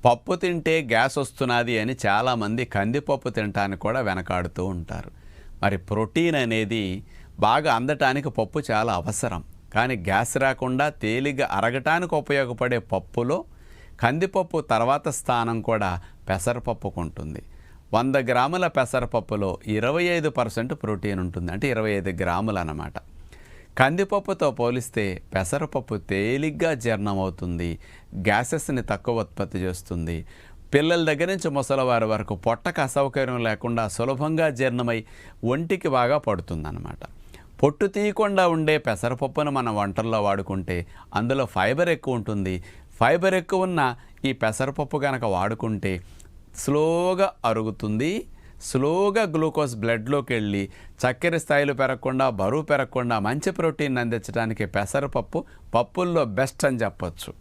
పప్పు తింటే గ్యాస్ వస్తున్నది అని చాలామంది కందిపప్పు తినటానికి కూడా వెనకాడుతూ ఉంటారు. మరి ప్రోటీన్ అనేది బాగా అందటానికి పప్పు చాలా అవసరం. కానీ గ్యాస్ రాకుండా తేలిగ్గా అరగటానికి ఉపయోగపడే పప్పులో కందిపప్పు తర్వాత స్థానం కూడా పెసరపప్పుకు ఉంటుంది. 100 గ్రాముల పెసరపప్పులో 25% ప్రోటీన్ ఉంటుంది. అంటే 25 గ్రాములు అన్నమాట. కందిపప్పుతో పోలిస్తే పెసరపప్పు తేలిగ్గా జీర్ణమవుతుంది, గ్యాసెస్ని తక్కువ ఉత్పత్తి చేస్తుంది. పిల్లల దగ్గర నుంచి ముసలివారి వరకు పొట్టకు అసౌకర్యం లేకుండా సులభంగా జీర్ణమై ఒంటికి బాగా పడుతుందన్నమాట. పొట్టు తీయకుండా ఉండే పెసరపప్పును మనం వంటల్లో వాడుకుంటే అందులో ఫైబర్ ఎక్కువ ఉంటుంది. ఫైబర్ ఎక్కువ ఉన్న ఈ పెసరపప్పు కనుక వాడుకుంటే స్లోగా అరుగుతుంది, స్లోగా గ్లూకోజ్ బ్లడ్లోకి వెళ్ళి చక్కెర స్థాయిలు పెరగకుండా, బరువు పెరగకుండా మంచి ప్రోటీన్ అందించడానికి పెసరపప్పు పప్పుల్లో బెస్ట్ అని చెప్పొచ్చు.